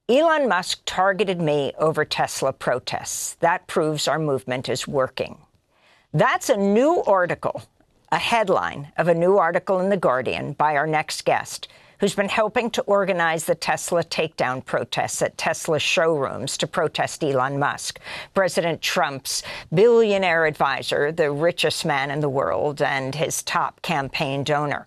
Elon Musk targeted me over Tesla protests. That proves our movement is working. That's a new article, a headline of a new article in The Guardian by our next guest, who's been helping to organize the Tesla takedown protests at Tesla showrooms to protest Elon Musk, President Trump's billionaire advisor, the richest man in the world, and his top campaign donor.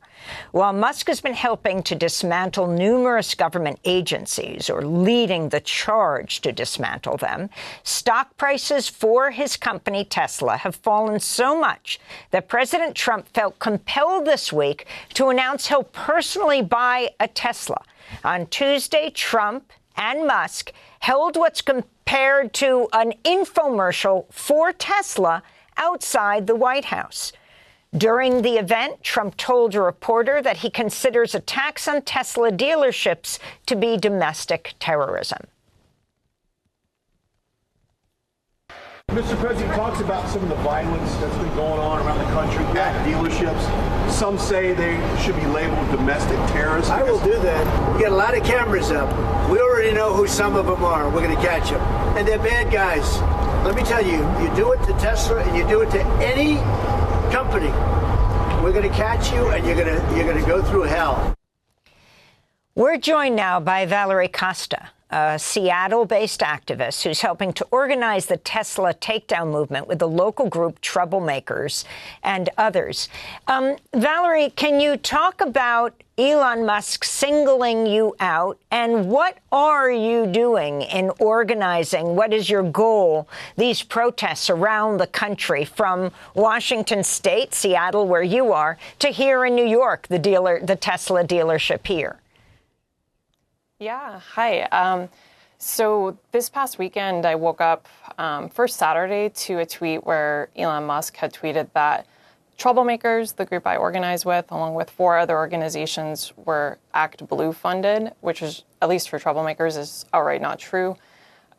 While Musk has been helping to dismantle numerous government agencies, or leading the charge to dismantle them, stock prices for his company Tesla have fallen so much that President Trump felt compelled this week to announce he'll personally buy a Tesla. On Tuesday, Trump and Musk held what's compared to an infomercial for Tesla outside the White House. During the event, Trump told a reporter that he considers attacks on Tesla dealerships to be domestic terrorism. Mr. President talks about some of the violence that's been going on around the country at dealerships. Some say they should be labeled domestic terrorists. I will do that. We got a lot of cameras up. We already know who some of them are. We're going to catch them. And they're bad guys. Let me tell you, you do it to Tesla and you do it to any company, we're going to catch you and you're going to go through hell. We're joined now by Valerie Costa, a Seattle-based activist who's helping to organize the Tesla takedown movement with the local group Troublemakers and others. Valerie, can you talk about Elon Musk singling you out, and what are you doing in organizing, what is your goal, these protests around the country, from Washington State, Seattle, where you are, to here in New York, the Tesla dealership here? Yeah, hi. So this past weekend, I woke up first Saturday to a tweet where Elon Musk had tweeted that Troublemakers, the group I organize with, along with 4 other organizations, were Act Blue funded, which is, at least for Troublemakers, is outright not true.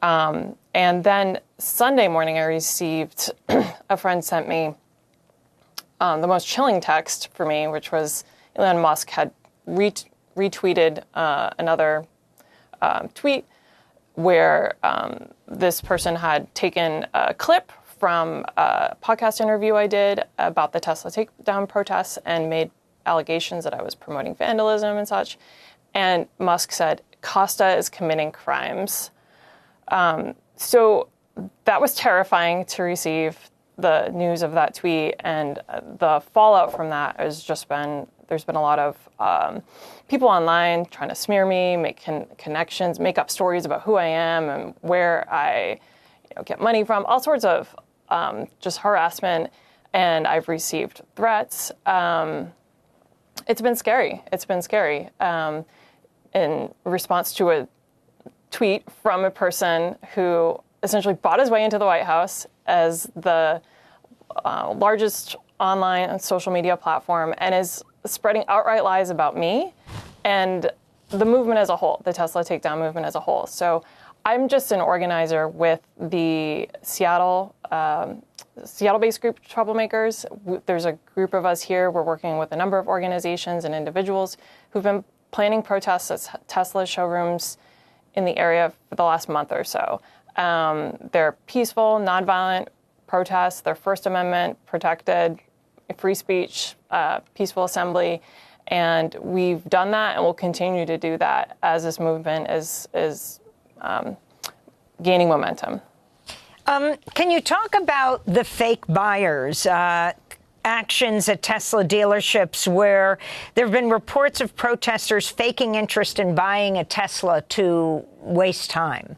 And then Sunday morning, I received, a friend sent me the most chilling text for me, which was Elon Musk had retweeted another tweet where this person had taken a clip from a podcast interview I did about the Tesla takedown protests and made allegations that I was promoting vandalism and such. And Musk said, Costa is committing crimes. So that was terrifying to receive the news of that tweet. And the fallout from that has just been, there's been a lot of people online trying to smear me, make connections, make up stories about who I am and where I get money from, all sorts of just harassment. And I've received threats. It's been scary. It's been scary. In response to a tweet from a person who essentially bought his way into the White House as the largest online and social media platform and is spreading outright lies about me and the movement as a whole, the Tesla takedown movement as a whole. So I'm just an organizer with the Seattle-based group Troublemakers. There's a group of us here. We're working with a number of organizations and individuals who've been planning protests at Tesla showrooms in the area for the last month or so. They're peaceful, nonviolent protests. They're First Amendment protected, free speech, peaceful assembly. And we've done that and will continue to do that as this movement is gaining momentum. Can you talk about the fake buyers, actions at Tesla dealerships where there have been reports of protesters faking interest in buying a Tesla to waste time?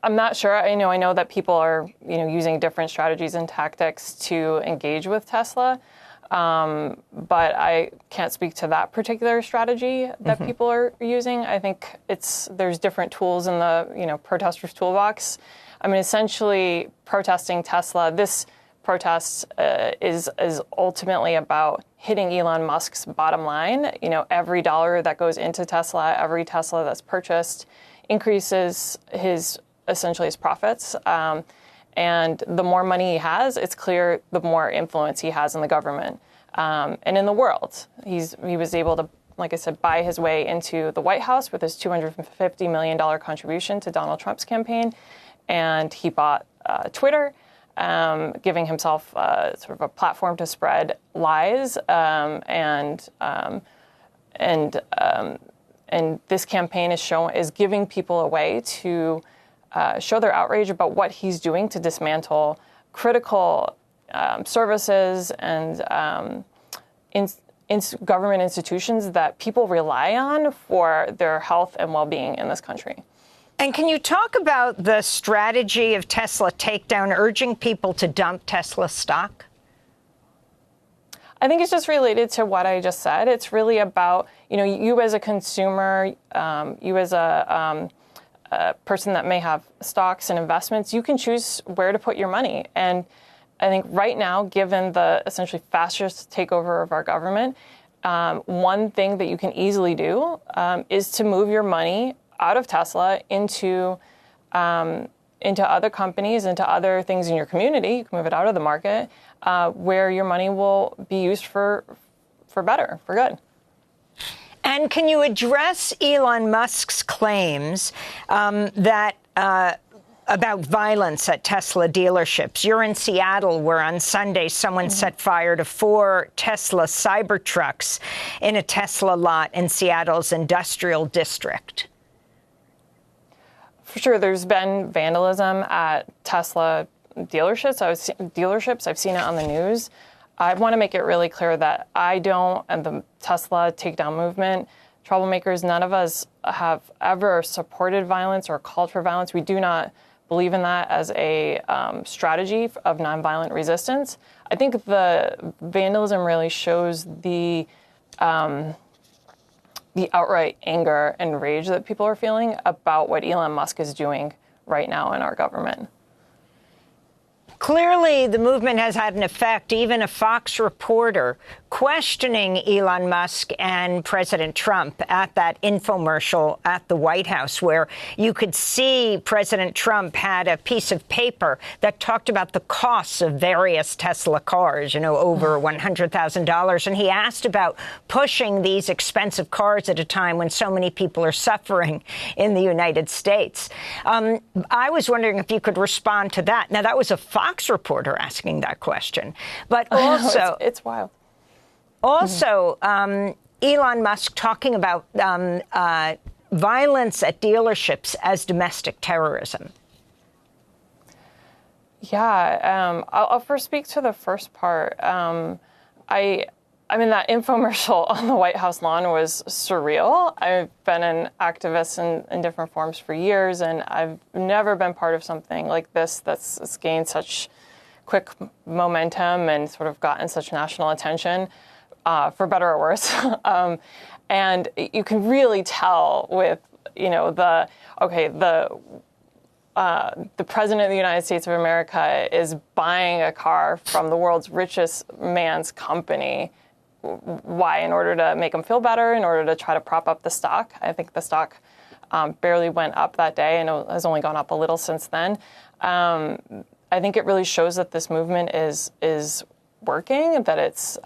I'm not sure. I know that people are, using different strategies and tactics to engage with Tesla. But I can't speak to that particular strategy that people are using. I think there's different tools in the, protesters' toolbox. I mean, essentially protesting Tesla, this protest is ultimately about hitting Elon Musk's bottom line. Every dollar that goes into Tesla, every Tesla that's purchased increases his profits. And the more money he has, it's clear the more influence he has in the government and in the world. He was able to like I said, buy his way into the White House with his $250 million contribution to Donald Trump's campaign. And he bought Twitter, giving himself sort of a platform to spread lies. And this campaign is giving people a way to show their outrage about what he's doing to dismantle critical services and government institutions that people rely on for their health and well-being in this country. And can you talk about the strategy of Tesla Takedown, urging people to dump Tesla stock? I think it's just related to what I just said. It's really about, you as a consumer, you as a person that may have stocks and investments, you can choose where to put your money. And I think right now, given the essentially fascist takeover of our government, one thing that you can easily do is to move your money out of Tesla into other companies, into other things in your community. You can move it out of the market where your money will be used for better, for good. And can you address Elon Musk's claims that about violence at Tesla dealerships? You're in Seattle, where on Sunday someone set fire to 4 Tesla Cybertrucks in a Tesla lot in Seattle's industrial district. For sure, there's been vandalism at Tesla dealerships. I've seen it on the news. I want to make it really clear that I don't, and the Tesla takedown movement, troublemakers, none of us have ever supported violence or called for violence. We do not believe in that as a strategy of nonviolent resistance. I think the vandalism really shows the outright anger and rage that people are feeling about what Elon Musk is doing right now in our government. Clearly, the movement has had an effect. Even a Fox reporter questioning Elon Musk and President Trump at that infomercial at the White House, where you could see President Trump had a piece of paper that talked about the costs of various Tesla cars, over $100,000. And he asked about pushing these expensive cars at a time when so many people are suffering in the United States. I was wondering if you could respond to that. Now, that was a Fox reporter asking that question, but also it's wild. Also, Elon Musk talking about violence at dealerships as domestic terrorism. Yeah, I'll first speak to the first part. I mean, that infomercial on the White House lawn was surreal. I've been an activist in different forms for years, and I've never been part of something like this that's gained such quick momentum and sort of gotten such national attention. For better or worse. And you can really tell with, the president of the United States of America is buying a car from the world's richest man's company. Why? In order to make him feel better, in order to try to prop up the stock. I think the stock barely went up that day and has only gone up a little since then. I think it really shows that this movement is working, that it's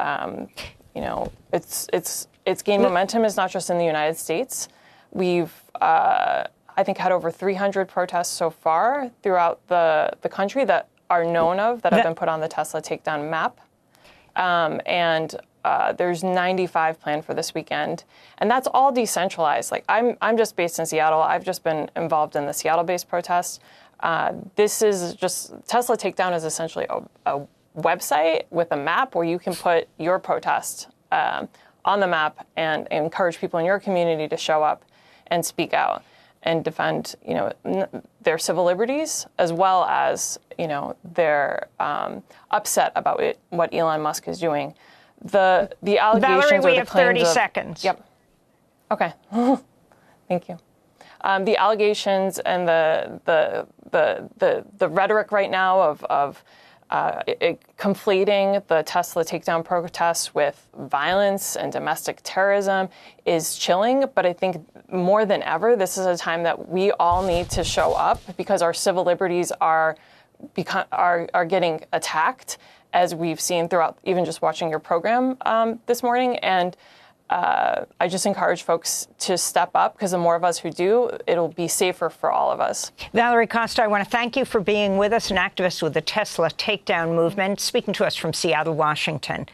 it's gained momentum. It's not just in the United States. We've, I think, had over 300 protests so far throughout the country that are known of, that have been put on the Tesla takedown map. And there's 95 planned for this weekend. And that's all decentralized. Like, I'm just based in Seattle. I've just been involved in the Seattle-based protests. This is just, Tesla Takedown is essentially a website with a map where you can put your protest on the map and encourage people in your community to show up and speak out and defend, their civil liberties, as well as, their upset about what Elon Musk is doing. The allegations. Valerie, we or the have 30 claims seconds. Yep. Okay. Thank you. The allegations and the rhetoric right now of conflating the Tesla takedown protests with violence and domestic terrorism is chilling. But I think more than ever, this is a time that we all need to show up, because our civil liberties are getting attacked, as we've seen throughout even just watching your program this morning. And I just encourage folks to step up, because the more of us who do, it'll be safer for all of us. Valerie Costa, I want to thank you for being with us, an activist with the Tesla Takedown movement, speaking to us from Seattle, Washington.